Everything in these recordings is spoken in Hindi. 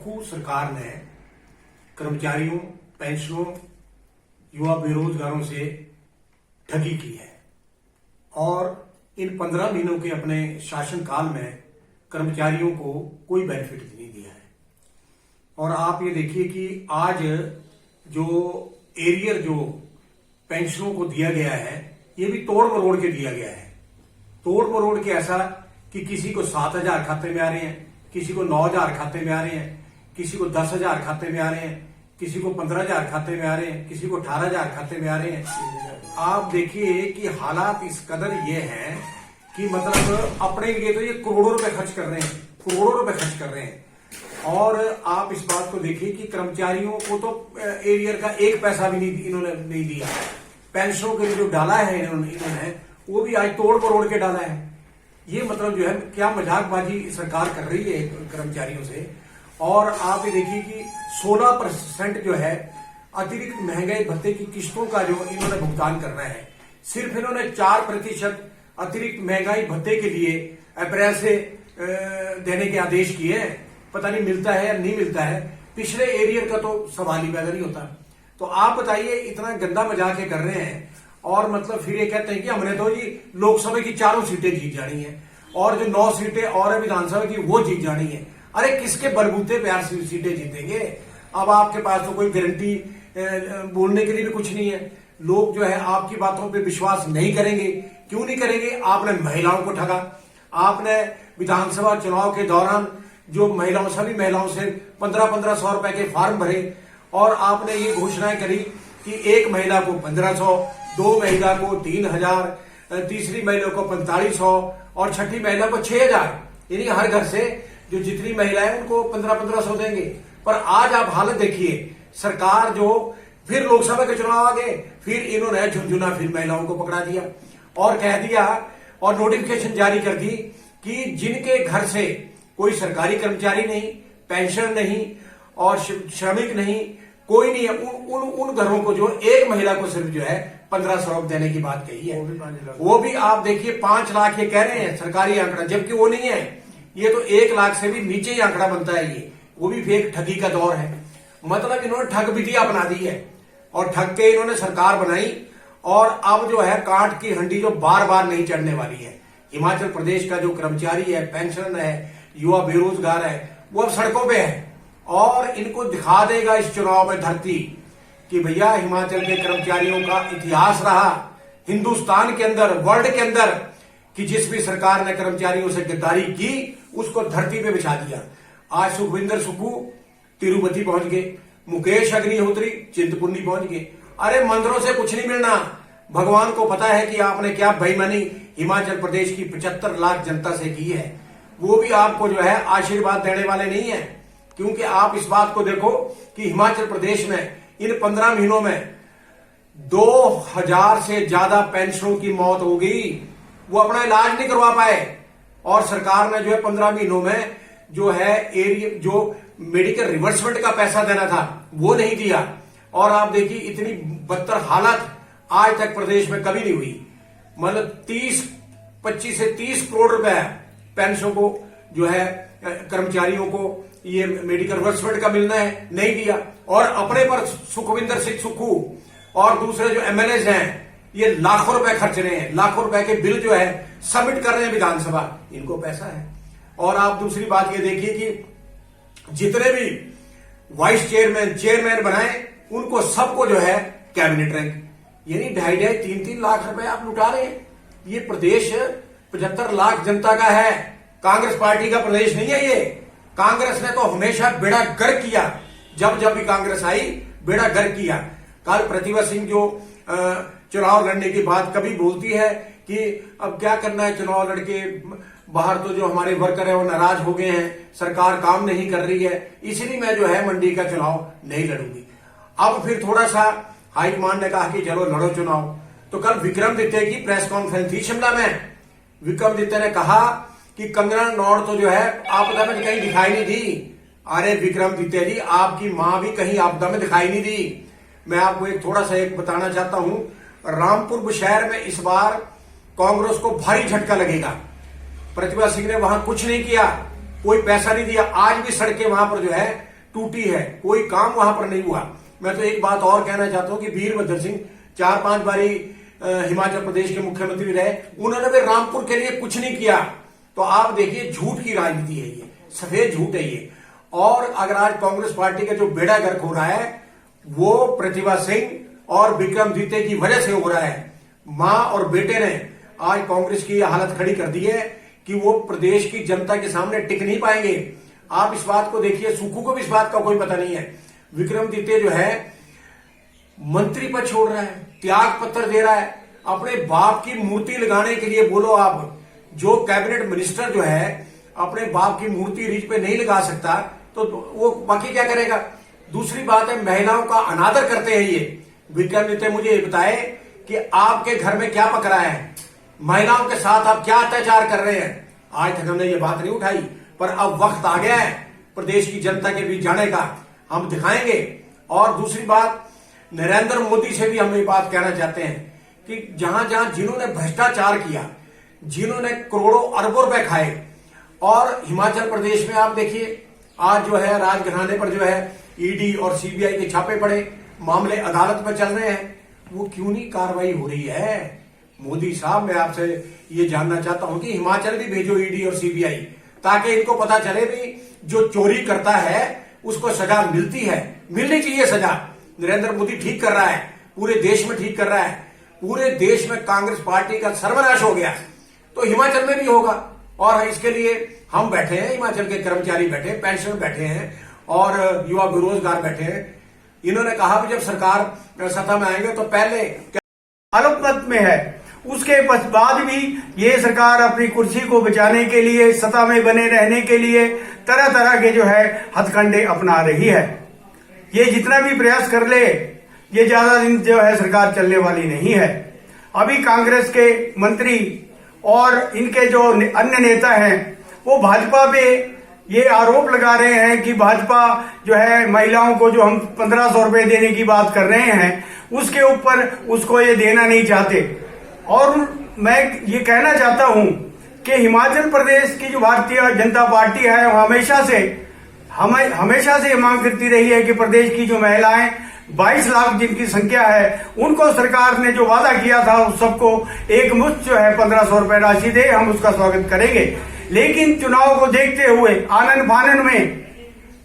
सरकार ने कर्मचारियों, पेंशनरों, युवा बेरोजगारों से ठगी की है और इन 15 महीनों के अपने शासनकाल में कर्मचारियों को कोई बेनिफिट नहीं दिया है। और आप ये देखिए कि आज जो एरियर जो पेंशनों को दिया गया है, ये भी तोड़ मरोड़ के दिया गया है। तोड़ मरोड़ के ऐसा कि किसी को 7,000 खाते में आ रहे हैं, किसी को 9,000 खाते में आ रहे हैं, किसी को 10,000 खाते में आ रहे हैं, किसी को 15,000 खाते में आ रहे हैं, किसी को 18,000 खाते में आ रहे हैं। आप देखिए कि हालात इस कदर ये हैं कि मतलब अपने लिए तो ये करोड़ों रुपए खर्च कर रहे हैं, करोड़ों रुपए खर्च कर रहे हैं। और आप इस बात को देखिए कि कर्मचारियों को तो एरियर का एक पैसा भी नहीं इन्होंने नहीं दिया। पेंशनों के लिए जो डाला है इन्होंने वो भी आज तोड़ मरोड़ के डाला है। ये मतलब जो है क्या मजाकबाजी सरकार कर रही है कर्मचारियों से। और आप ये देखिए कि 16% जो है अतिरिक्त महंगाई भत्ते की किस्तों का जो इन्होंने भुगतान करना है। सिर्फ इन्होंने 4% अतिरिक्त महंगाई भत्ते के लिए अप्रैल से देने के आदेश किए हैं। पता नहीं मिलता है या नहीं मिलता है। पिछले एरियर का तो सवाल ही पैदा नहीं होता। तो आप बताइए, इतना गंदा मजाक कर रहे हैं और मतलब फिर ये कहते हैं कि हमने तो जी लोकसभा की 4 सीटें जीत जानी है और जो 9 सीटें और है विधानसभा की वो जीत जानी है। अरे किसके बलबूते पे यार सीटें जीतेंगे? अब आपके पास तो कोई गारंटी बोलने के लिए भी कुछ नहीं है। लोग जो है आपकी बातों पे विश्वास नहीं करेंगे। क्यों नहीं करेंगे? आपने महिलाओं को ठगा। आपने विधानसभा चुनाव के दौरान जो सभी महिलाओं से 1500 रुपए के फॉर्म भरे और आपने ये घोषणाएं करी कि एक महिला को 1500, 2 महिला को 3,000, तीसरी महिला को 4500 और छठी महिला को 6,000। यानी हर घर से जो जितनी महिलाएं उनको 1500 देंगे। पर आज आप हालत देखिए, सरकार जो फिर लोकसभा के चुनाव आ गए, फिर इन्होंने झुंझुना फिर महिलाओं को पकड़ा दिया और कह दिया और नोटिफिकेशन जारी कर दी कि जिनके घर से कोई सरकारी कर्मचारी नहीं, पेंशन नहीं और श्रमिक नहीं, कोई नहीं है, उन घरों को जो एक महिला को सिर्फ जो है 1500 देने की बात कही है। वो भी आप देखिए 5 लाख ये कह रहे हैं सरकारी आंकड़ा, जबकि वो नहीं है। ये तो 1 लाख से भी नीचे ही आंकड़ा बनता है। ये वो भी फेक ठगी का दौर है। मतलब इन्होंने ठग विधियां बना दी है और ठग के इन्होंने सरकार बनाई। और अब जो है काट की हंडी जो बार बार नहीं चढ़ने वाली है। हिमाचल प्रदेश का जो कर्मचारी है, पेंशन है, युवा बेरोजगार है, वो अब सड़कों पे है और इनको दिखा देगा इस चुनाव में धरती कि भैया हिमाचल के कर्मचारियों का इतिहास रहा हिंदुस्तान के अंदर, वर्ल्ड के अंदर, कि जिस भी सरकार ने कर्मचारियों से गद्दारी की उसको धरती पे बिछा दिया। आज सुखविंदर सुक्खू तिरुपति पहुंच गए, मुकेश अग्निहोत्री चिंतपूर्णी पहुंच गए। अरे मंदिरों से कुछ नहीं मिलना। भगवान को पता है कि आपने क्या बेईमानी हिमाचल प्रदेश की 75 लाख जनता से की है। वो भी आपको जो है आशीर्वाद देने वाले नहीं है। क्योंकि आप इस बात को देखो कि हिमाचल प्रदेश में इन 15 महीनों में 2000 से ज्यादा पेंशनरों की मौत हो गई। वो अपना इलाज नहीं करवा पाए और सरकार ने जो है 15 महीनों में जो है एरिया जो मेडिकल रिवर्समेंट का पैसा देना था वो नहीं दिया। और आप देखिए इतनी बदतर हालत आज तक प्रदेश में कभी नहीं हुई। मतलब 25 से 30 करोड़ रुपए पेंशन को जो है कर्मचारियों को ये मेडिकल रिवर्समेंट का मिलना है, नहीं दिया। और अपने पर सुखविंदर सिंह सुक्खू और दूसरे जो एमएलए हैं ये लाखों रुपए खर्च रहे हैं, लाखों रुपए के बिल जो है सबमिट कर रहे हैं विधानसभा। इनको पैसा है। और आप दूसरी बात ये देखिए कि जितने भी वाइस चेयरमैन, चेयरमैन बनाए उनको सबको जो है कैबिनेट रैंक, यानी 2.5 3 लाख रुपए आप लुटा रहे हैं। ये प्रदेश 75 लाख जनता का है, कांग्रेस पार्टी का प्रदेश नहीं है ये। कांग्रेस ने तो हमेशा बेड़ा गर्क किया, जब जब भी कांग्रेस आई बेड़ा गर्क किया। कल प्रतिभा सिंह जो चुनाव लड़ने की बात कभी बोलती है कि अब क्या करना है चुनाव लड़के, बाहर तो जो हमारे वर्कर है वो नाराज हो गए हैं, सरकार काम नहीं कर रही है, इसलिए मैं जो है मंडी का चुनाव नहीं लड़ूंगी। अब फिर थोड़ा सा हाईकमान ने कहा कि चलो लड़ो चुनाव। तो कल विक्रमादित्य की प्रेस कॉन्फ्रेंस थी शिमला में। विक्रमादित्य ने कहा कि कंगना रनौत तो जो है आपदा में कहीं दिखाई नहीं दी। अरे विक्रमादित्य जी, आपकी मां भी कहीं आपदा में दिखाई नहीं दी। मैं आपको एक थोड़ा सा एक बताना चाहता हूं। रामपुर बुशहर में इस बार कांग्रेस को भारी झटका लगेगा। प्रतिभा सिंह ने वहां कुछ नहीं किया, कोई पैसा नहीं दिया। आज भी सड़कें वहां पर जो है टूटी है, कोई काम वहां पर नहीं हुआ। मैं तो एक बात और कहना चाहता हूं कि वीरभद्र सिंह 4-5 बारी हिमाचल प्रदेश के मुख्यमंत्री रहे, उन्होंने भी रामपुर के लिए कुछ नहीं किया। तो आप देखिए, झूठ की राजनीति है ये, सफेद झूठ है ये। और अगर आज कांग्रेस पार्टी का जो बेड़ा गर्क हो रहा है वो प्रतिभा सिंह और विक्रमादित्य की वजह से हो रहा है। मां और बेटे ने आज कांग्रेस की हालत खड़ी कर दी है कि वो प्रदेश की जनता के सामने टिक नहीं पाएंगे। आप इस बात को देखिए, सुक्खू को भी इस बात का कोई पता नहीं है। विक्रमादित्य जो है मंत्री पद छोड़ रहा है, त्याग पत्र दे रहा है, अपने बाप की मूर्ति लगाने के लिए। बोलो आप, जो कैबिनेट मिनिस्टर जो है अपने बाप की मूर्ति रीच पे नहीं लगा सकता तो वो बाकी क्या करेगा। दूसरी बात है, महिलाओं का अनादर करते हैं ये। विक्रमादित्य मुझे ये बताए कि आपके घर में क्या पक रहा है, महिलाओं के साथ आप क्या अत्याचार कर रहे हैं। आज तक हमने ये बात नहीं उठाई, पर अब वक्त आ गया है प्रदेश की जनता के बीच जाने का, हम दिखाएंगे। और दूसरी बात, नरेंद्र मोदी से भी हम ये बात कहना चाहते हैं कि जहां जहां जिन्होंने भ्रष्टाचार किया, जिन्होंने करोड़ों अरबों रुपए खाए, और हिमाचल प्रदेश में आप देखिए आज जो है राजघराने पर जो है ईडी और सीबीआई के छापे पड़े, मामले अदालत में चल रहे हैं, वो क्यों नहीं कार्रवाई हो रही है। मोदी साहब, मैं आपसे ये जानना चाहता हूं कि हिमाचल भी भेजो ईडी और सीबीआई, ताकि इनको पता चले भी जो चोरी करता है उसको सजा मिलती है, मिलनी चाहिए सजा। नरेंद्र मोदी ठीक कर रहा है, पूरे देश में ठीक कर रहा है। पूरे देश में कांग्रेस पार्टी का सर्वनाश हो गया, तो हिमाचल में भी होगा। और इसके लिए हम बैठे हैं, हिमाचल के कर्मचारी बैठे, पेंशनर बैठे हैं और युवा बेरोजगार बैठे हैं। इन्होंने कहा कि जब सरकार सत्ता में आएंगे तो पहले अल्पमत में है, उसके बाद भी ये सरकार अपनी कुर्सी को बचाने के लिए, सत्ता में बने रहने के लिए तरह तरह के जो है हथकंडे अपना रही है। ये जितना भी प्रयास कर ले, ये ज्यादा दिन जो है सरकार चलने वाली नहीं है। अभी कांग्रेस के मंत्री और इनके जो अन्य नेता हैं वो भाजपा पे ये आरोप लगा रहे हैं कि भाजपा जो है महिलाओं को जो हम 1500 रुपए देने की बात कर रहे हैं उसके ऊपर उसको ये देना नहीं चाहते। और मैं ये कहना चाहता हूं कि हिमाचल प्रदेश की जो भारतीय जनता पार्टी है वो हमेशा से मांग करती रही है कि प्रदेश की जो महिलाएं 22 लाख जिनकी संख्या है उनको सरकार ने जो वादा किया था उस सबको एक मुश्त जो है 1500 रुपए राशि दे, हम उसका स्वागत करेंगे। लेकिन चुनाव को देखते हुए आनन फानन में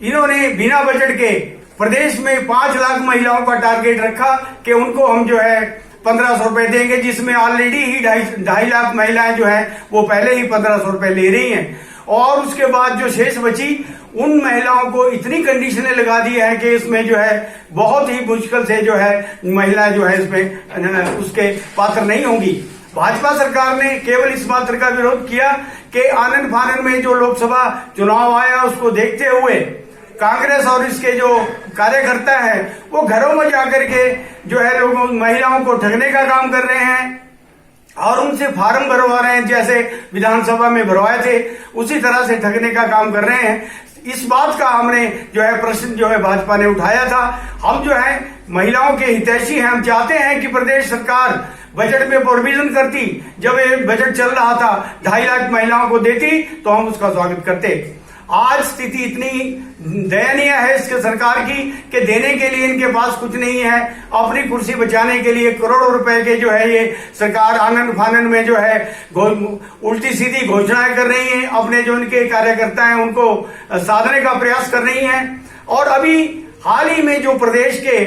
इन्होंने बिना बजट के प्रदेश में 5 लाख महिलाओं का टारगेट रखा कि उनको हम जो है 1500 रुपए देंगे, जिसमें ऑलरेडी ही 2.5 लाख महिलाएं जो है वो पहले ही 1500 रुपए ले रही हैं। और उसके बाद जो शेष बची उन महिलाओं को इतनी कंडीशनें लगा दी है कि इसमें जो है बहुत ही मुश्किल से जो है महिलाएं जो है इसमें उसके पात्र नहीं होंगी। भाजपा सरकार ने केवल इस बात का विरोध किया कि आनन फानन में जो लोकसभा चुनाव आया उसको देखते हुए कांग्रेस और इसके जो कार्यकर्ता हैं वो घरों में जाकर के जो है लोगों महिलाओं को ठगने का काम कर रहे हैं और उनसे फार्म भरवा रहे हैं, जैसे विधानसभा में भरवाए थे उसी तरह से ठगने का काम कर रहे हैं। इस बात का हमने जो है प्रश्न जो है भाजपा ने उठाया था। हम जो है महिलाओं के हितैषी हैं, हम चाहते हैं कि प्रदेश सरकार बजट में प्रोविजन करती, जब ये बजट चल रहा था 2.5 लाख महिलाओं को देती तो हम उसका स्वागत करते। आज स्थिति इतनी दयनीय है इसके सरकार की कि देने के लिए इनके पास कुछ नहीं है। अपनी कुर्सी बचाने के लिए करोड़ों रुपए के जो है ये सरकार आनन फानन में जो है उल्टी सीधी घोषणाएं कर रही है, अपने जो इनके कार्यकर्ता हैं उनको साधने का प्रयास कर रही हैं। और अभी हाल ही में जो प्रदेश के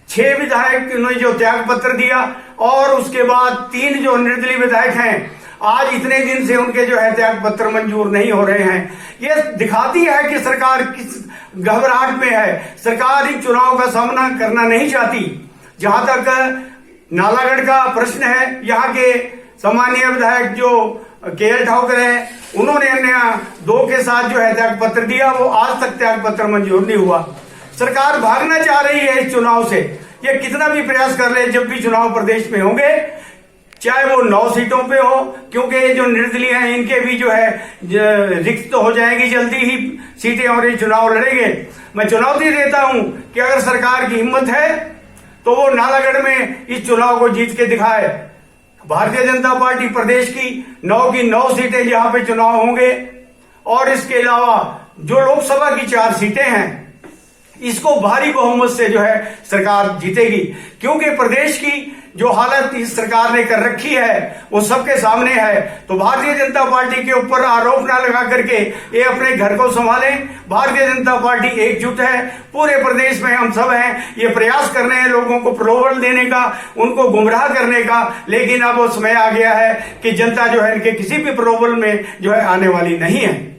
6 विधायक ने जो त्याग पत्र दिया और उसके बाद 3 जो निर्दलीय विधायक हैं आज इतने दिन से उनके जो है त्याग पत्र मंजूर नहीं हो रहे हैं। ये दिखाती है कि सरकार किस घबराहट में है। सरकार इन चुनाव का सामना करना नहीं चाहती। जहां तक नालागढ़ का प्रश्न है, यहाँ के सामान्य विधायक जो केएल ठाकुर है उन्होंने अन्य 2 के साथ जो है त्याग पत्र दिया, वो आज तक त्याग पत्र मंजूर नहीं हुआ। सरकार भागना चाह रही है इस चुनाव से। ये कितना भी प्रयास कर ले, जब भी चुनाव प्रदेश में होंगे चाहे वो 9 सीटों पे हो, क्योंकि जो निर्दलीय हैं इनके भी जो है रिक्त हो जाएगी जल्दी ही सीटें और ये चुनाव लड़ेंगे। मैं चुनौती देता हूं कि अगर सरकार की हिम्मत है तो वो नालागढ़ में इस चुनाव को जीत के दिखाए। भारतीय जनता पार्टी प्रदेश की 9 सीटें जहां पे चुनाव होंगे और इसके अलावा जो लोकसभा की 4 सीटें हैं, इसको भारी बहुमत से जो है सरकार जीतेगी, क्योंकि प्रदेश की जो हालत इस सरकार ने कर रखी है वो सबके सामने है। तो भारतीय जनता पार्टी के ऊपर आरोप ना लगा करके ये अपने घर को संभालें। भारतीय जनता पार्टी एकजुट है, पूरे प्रदेश में हम सब हैं, ये प्रयास कर रहे हैं लोगों को प्रलोभन देने का, उनको गुमराह करने का, लेकिन अब वो समय आ गया है कि जनता जो है इनके किसी भी प्रलोभन में जो है आने वाली नहीं है।